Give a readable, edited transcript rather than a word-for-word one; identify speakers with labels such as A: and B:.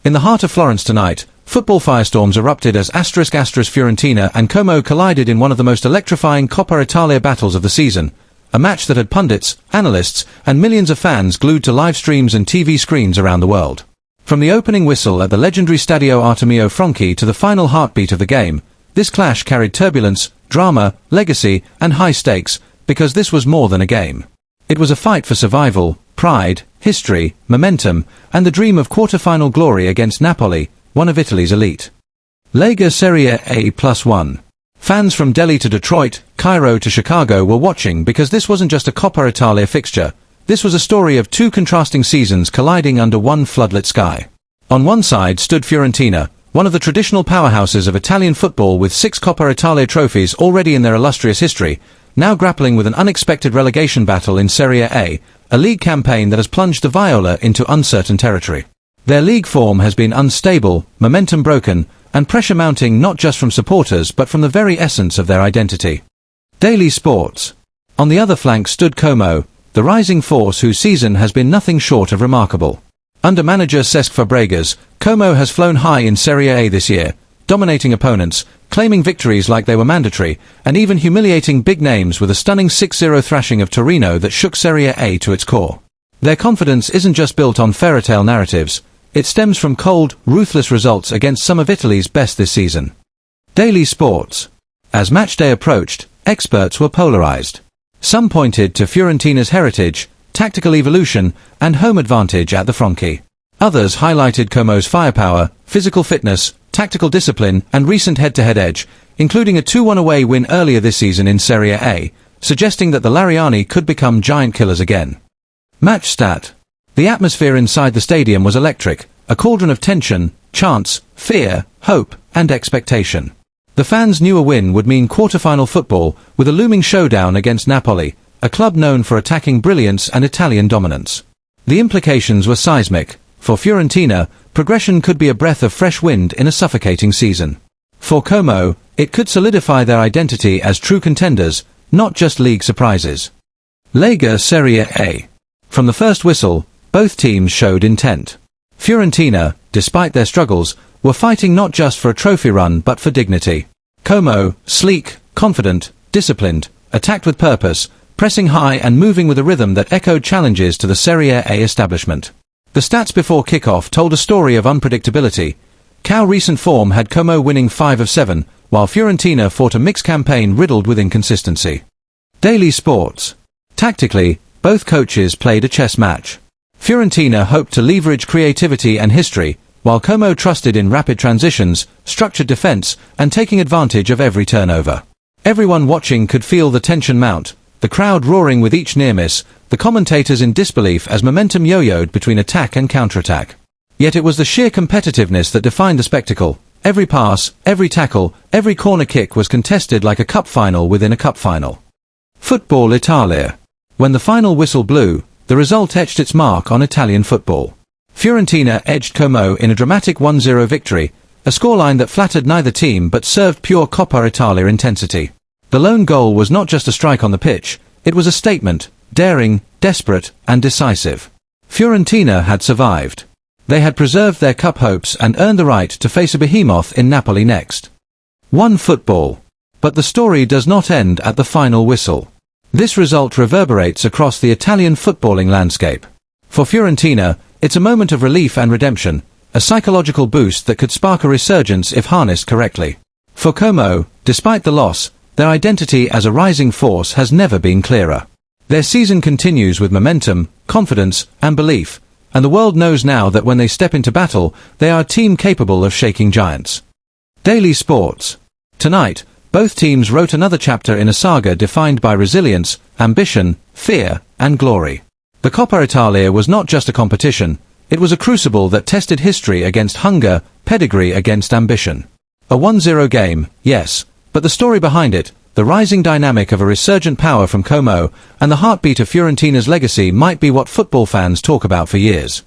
A: In the heart of Florence tonight, football firestorms erupted as Fiorentina and Como collided in one of the most electrifying Coppa Italia battles of the season, a match that had pundits, analysts, and millions of fans glued to live streams and TV screens around the world. From the opening whistle at the legendary Stadio Artemio Franchi to the final heartbeat of the game, this clash carried turbulence, drama, legacy, and high stakes, because this was more than a game. It was a fight for survival, pride, history, momentum, and the dream of quarter-final glory against Napoli, one of Italy's elite. Lega Serie A +1. Fans from Delhi to Detroit, Cairo to Chicago were watching because this wasn't just a Coppa Italia fixture. This was a story of two contrasting seasons colliding under one floodlit sky. On one side stood Fiorentina, one of the traditional powerhouses of Italian football with 6 Coppa Italia trophies already in their illustrious history, now grappling with an unexpected relegation battle in Serie A league campaign that has plunged the Viola into uncertain territory. Their league form has been unstable, momentum broken, and pressure mounting not just from supporters but from the very essence of their identity. Daily Sports. On the other flank stood Como, the rising force whose season has been nothing short of remarkable. Under manager Cesc Fabregas, Como has flown high in Serie A this year, dominating opponents, claiming victories like they were mandatory, and even humiliating big names with a stunning 6-0 thrashing of Torino that shook Serie A to its core. Their confidence isn't just built on fairytale narratives, it stems from cold, ruthless results against some of Italy's best this season. Daily Sports. As matchday approached, experts were polarized. Some pointed to Fiorentina's heritage, tactical evolution, and home advantage at the Franchi. Others highlighted Como's firepower, physical fitness, tactical discipline, and recent head-to-head edge, including a 2-1 away win earlier this season in Serie A, suggesting that the Lariani could become giant killers again. MatchStat. The atmosphere inside the stadium was electric, a cauldron of tension, chants, fear, hope, and expectation. The fans knew a win would mean quarter-final football, with a looming showdown against Napoli, a club known for attacking brilliance and Italian dominance. The implications were seismic. For Fiorentina, progression could be a breath of fresh wind in a suffocating season. For Como, it could solidify their identity as true contenders, not just league surprises. Lega Serie A. From the first whistle, both teams showed intent. Fiorentina, despite their struggles, were fighting not just for a trophy run but for dignity. Como, sleek, confident, disciplined, attacked with purpose, pressing high and moving with a rhythm that echoed challenges to the Serie A establishment. The stats before kickoff told a story of unpredictability. Recent form had Como winning 5 of 7, while Fiorentina fought a mixed campaign riddled with inconsistency. Daily Sports. Tactically, both coaches played a chess match. Fiorentina hoped to leverage creativity and history, while Como trusted in rapid transitions, structured defense, and taking advantage of every turnover. Everyone watching could feel the tension mount, the crowd roaring with each near miss, the commentators in disbelief as momentum yo-yoed between attack and counterattack. Yet it was the sheer competitiveness that defined the spectacle. Every pass, every tackle, every corner kick was contested like a cup final within a cup final. Football Italia. When the final whistle blew, the result etched its mark on Italian football. Fiorentina edged Como in a dramatic 1-0 victory, a scoreline that flattered neither team but served pure Coppa Italia intensity. The lone goal was not just a strike on the pitch, it was a statement, daring, desperate, and decisive. Fiorentina had survived. They had preserved their cup hopes and earned the right to face a behemoth in Napoli next. OneFootball. But the story does not end at the final whistle. This result reverberates across the Italian footballing landscape. For Fiorentina, it's a moment of relief and redemption, a psychological boost that could spark a resurgence if harnessed correctly. For Como, despite the loss, their identity as a rising force has never been clearer. Their season continues with momentum, confidence, and belief, and the world knows now that when they step into battle, they are a team capable of shaking giants. Daily Sports. Tonight, both teams wrote another chapter in a saga defined by resilience, ambition, fear, and glory. The Coppa Italia was not just a competition, it was a crucible that tested history against hunger, pedigree against ambition. A 1-0 game, yes, but the story behind it, the rising dynamic of a resurgent power from Como, and the heartbeat of Fiorentina's legacy might be what football fans talk about for years.